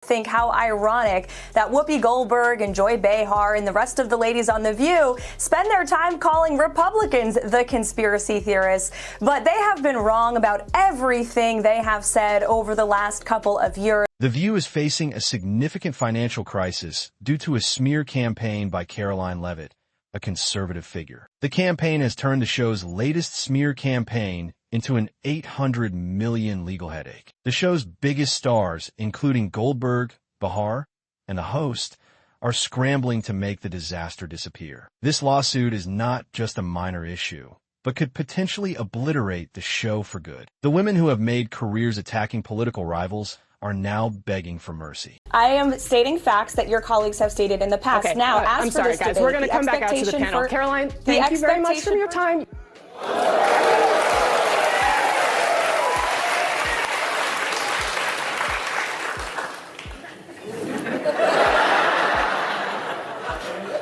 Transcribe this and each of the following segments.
Think how ironic that Whoopi Goldberg and Behar and the rest of the ladies on The View spend their time calling Republicans the conspiracy theorists, but they have been wrong about everything they have said over the last couple of years. The View is facing a significant financial crisis due to a smear campaign by Caroline Levitt, a conservative figure. The campaign has turned the show's latest smear campaign into an $800 million legal headache. The show's biggest stars, including Goldberg, Behar, and the host, are scrambling to make the disaster disappear. This lawsuit is not just a minor issue, but could potentially obliterate the show for good. The women who have made careers attacking political rivals are now begging for mercy. I am stating facts that your colleagues have stated in the past. Okay, now, I'm sorry, guys. We're going to come back out to the panel. Caroline, thank you very much for your time.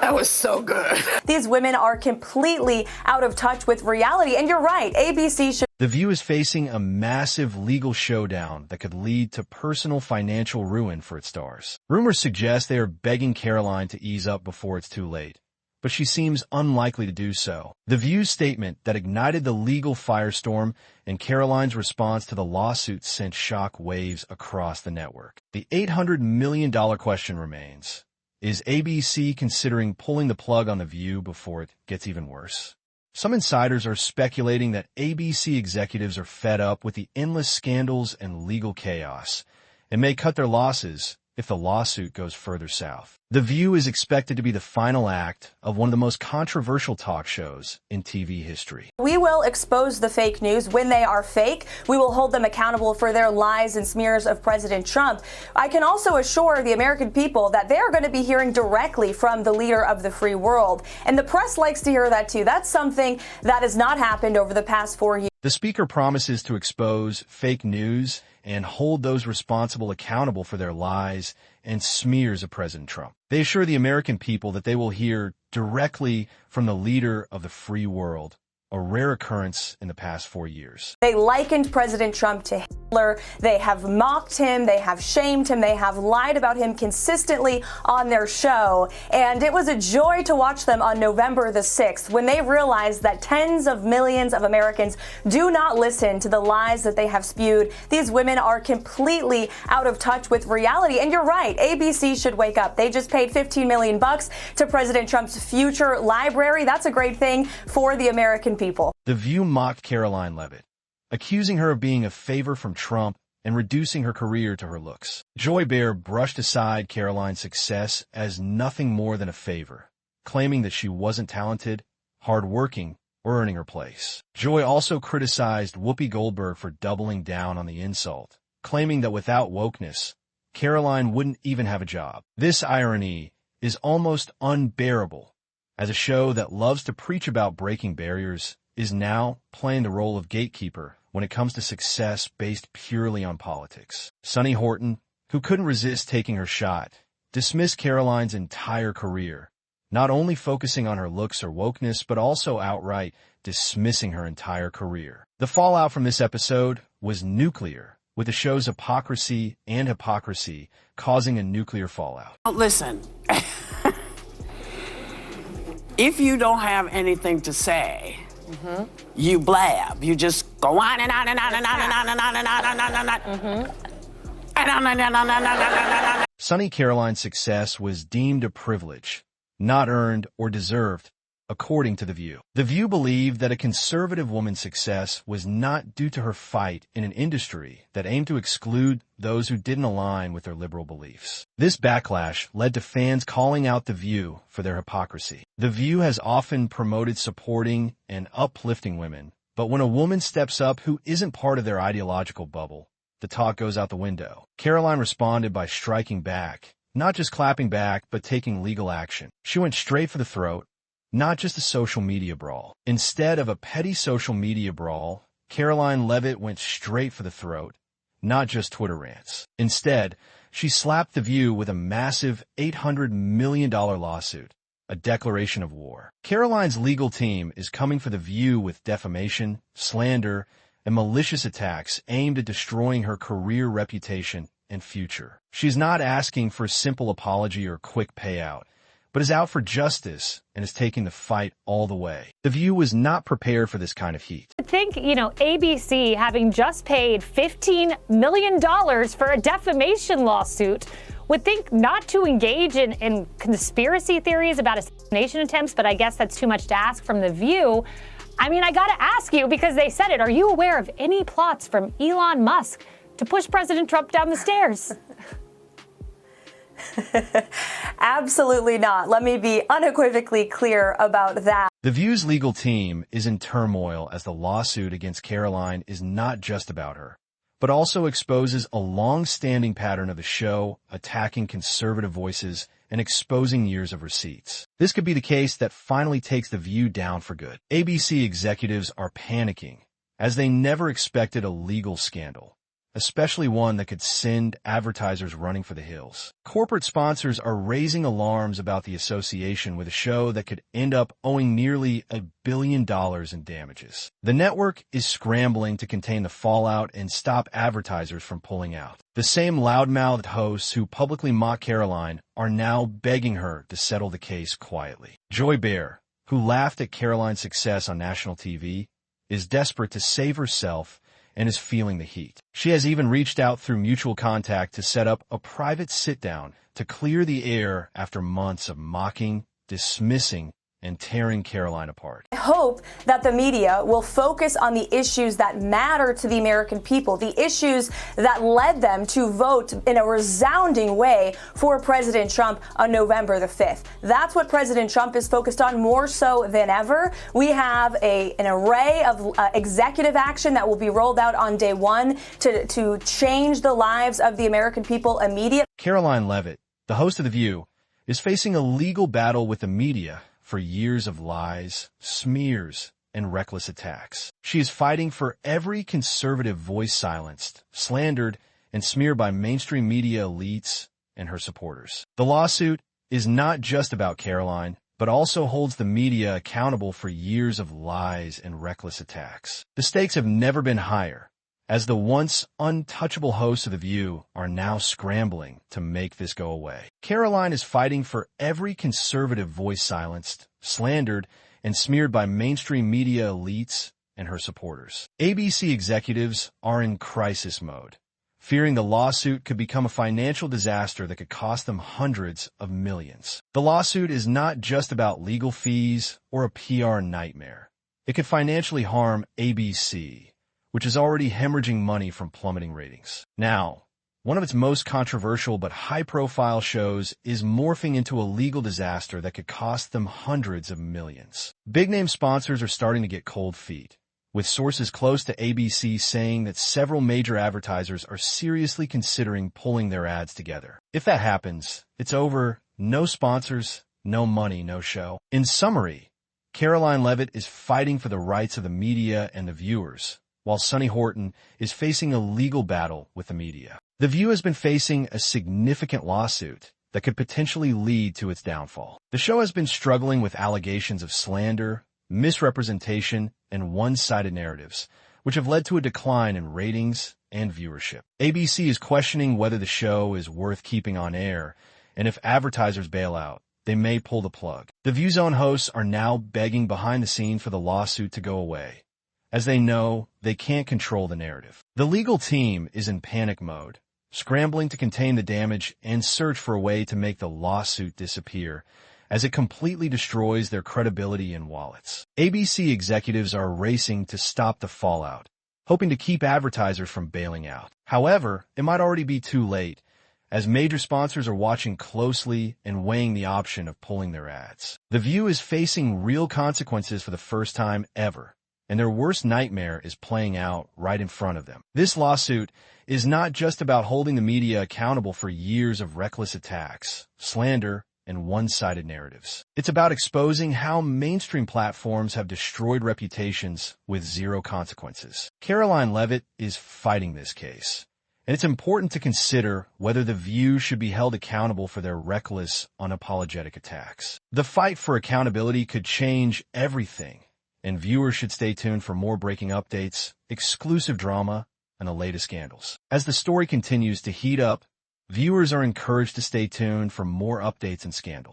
That was so good. These women are completely out of touch with reality. And you're right, ABC should... The View is facing a massive legal showdown that could lead to personal financial ruin for its stars. Rumors suggest they are begging Caroline to ease up before it's too late, but she seems unlikely to do so. The View's statement that ignited the legal firestorm and Caroline's response to the lawsuit sent shock waves across the network. The $800 million question remains. Is ABC considering pulling the plug on The View before it gets even worse? Some insiders are speculating that ABC executives are fed up with the endless scandals and legal chaos and may cut their losses if the lawsuit goes further south. The View is expected to be the final act of one of the most controversial talk shows in TV history. We will expose the fake news when they are fake. We will hold them accountable for their lies and smears of President Trump. I can also assure the American people that they are going to be hearing directly from the leader of the free world. And the press likes to hear that too. That's something that has not happened over the past 4 years. The speaker promises to expose fake news and hold those responsible accountable for their lies and smears of President Trump. They assure the American people that they will hear directly from the leader of the free world, a rare occurrence in the past 4 years. They likened President Trump to Hitler. They have mocked him. They have shamed him. They have lied about him consistently on their show. And it was a joy to watch them on November the 6th when they realized that tens of millions of Americans do not listen to the lies that they have spewed. These women are completely out of touch with reality. And you're right, ABC should wake up. They just paid $15 million to President Trump's future library. That's a great thing for the American people. The View mocked Caroline Levitt, accusing her of being a favor from Trump and reducing her career to her looks. Behar brushed aside Caroline's success as nothing more than a favor, claiming that she wasn't talented, hardworking, or earning her place. Joy also criticized Whoopi Goldberg for doubling down on the insult, claiming that without wokeness, Caroline wouldn't even have a job. This irony is almost unbearable, as a show that loves to preach about breaking barriers is now playing the role of gatekeeper when it comes to success based purely on politics. Sunny Horton, who couldn't resist taking her shot, dismissed Caroline's entire career, not only focusing on her looks or wokeness, but also outright dismissing her entire career. The fallout from this episode was nuclear, with the show's hypocrisy causing a nuclear fallout. Listen. If you don't have anything to say, you blab. You just go on and on and on and on and on and on and on and on and on. Sunny Caroline's success was deemed a privilege, not earned or deserved, according to The View. The View believed that a conservative woman's success was not due to her fight in an industry that aimed to exclude those who didn't align with their liberal beliefs. This backlash led to fans calling out The View for their hypocrisy. The View has often promoted supporting and uplifting women, but when a woman steps up who isn't part of their ideological bubble, the talk goes out the window. Caroline responded by striking back, not just clapping back, but taking legal action. She went straight for the throat, not just a social media brawl. Instead of a petty social media brawl, Caroline Levitt went straight for the throat, not just Twitter rants. Instead, she slapped The View with a massive $800 million lawsuit, a declaration of war. Caroline's legal team is coming for The View with defamation, slander, and malicious attacks aimed at destroying her career, reputation, and future. She's not asking for a simple apology or a quick payout, but is out for justice and is taking the fight all the way. The View was not prepared for this kind of heat. I think, ABC, having just paid $15 million for a defamation lawsuit, would think not to engage in conspiracy theories about assassination attempts, but I guess that's too much to ask from The View. I mean, I gotta ask you, because they said it, are you aware of any plots from Elon Musk to push President Trump down the stairs? Absolutely not. Let me be unequivocally clear about that. The View's legal team is in turmoil as the lawsuit against Caroline is not just about her, but also exposes a long-standing pattern of the show attacking conservative voices and exposing years of receipts. This could be the case that finally takes The View down for good. ABC executives are panicking as they never expected a legal scandal, especially one that could send advertisers running for the hills. Corporate sponsors are raising alarms about the association with a show that could end up owing nearly $1 billion in damages. The network is scrambling to contain the fallout and stop advertisers from pulling out. The same loudmouthed hosts who publicly mock Caroline are now begging her to settle the case quietly. Joy Behar, who laughed at Caroline's success on national TV, is desperate to save herself and is feeling the heat. She has even reached out through mutual contact to set up a private sit-down to clear the air after months of mocking, dismissing, and tearing Caroline apart. I hope that the media will focus on the issues that matter to the American people, the issues that led them to vote in a resounding way for President Trump on November the 5th. That's what President Trump is focused on more so than ever. We have an array of executive action that will be rolled out on day one to change the lives of the American people immediately. Caroline Levitt, the host of The View, is facing a legal battle with the media for years of lies, smears, and reckless attacks. She is fighting for every conservative voice silenced, slandered, and smeared by mainstream media elites and her supporters. The lawsuit is not just about Caroline, but also holds the media accountable for years of lies and reckless attacks. The stakes have never been higher, as the once untouchable hosts of The View are now scrambling to make this go away. Caroline is fighting for every conservative voice silenced, slandered, and smeared by mainstream media elites and her supporters. ABC executives are in crisis mode, fearing the lawsuit could become a financial disaster that could cost them hundreds of millions. The lawsuit is not just about legal fees or a PR nightmare. It could financially harm ABC, which is already hemorrhaging money from plummeting ratings. Now, one of its most controversial but high-profile shows is morphing into a legal disaster that could cost them hundreds of millions. Big-name sponsors are starting to get cold feet, with sources close to ABC saying that several major advertisers are seriously considering pulling their ads together. If that happens, it's over. No sponsors, no money, no show. In summary, Caroline Levitt is fighting for the rights of the media and the viewers, while Sonny Horton is facing a legal battle with the media. The View has been facing a significant lawsuit that could potentially lead to its downfall. The show has been struggling with allegations of slander, misrepresentation, and one-sided narratives, which have led to a decline in ratings and viewership. ABC is questioning whether the show is worth keeping on air, and if advertisers bail out, they may pull the plug. The View's own hosts are now begging behind the scenes for the lawsuit to go away, as they know they can't control the narrative. The legal team is in panic mode, scrambling to contain the damage and search for a way to make the lawsuit disappear, as it completely destroys their credibility and wallets. ABC executives are racing to stop the fallout, hoping to keep advertisers from bailing out. However, it might already be too late, as major sponsors are watching closely and weighing the option of pulling their ads. The View is facing real consequences for the first time ever, and their worst nightmare is playing out right in front of them. This lawsuit is not just about holding the media accountable for years of reckless attacks, slander, and one-sided narratives. It's about exposing how mainstream platforms have destroyed reputations with zero consequences. Caroline Levitt is fighting this case, and it's important to consider whether The View should be held accountable for their reckless, unapologetic attacks. The fight for accountability could change everything, and viewers should stay tuned for more breaking updates, exclusive drama, and the latest scandals. As the story continues to heat up, viewers are encouraged to stay tuned for more updates and scandals.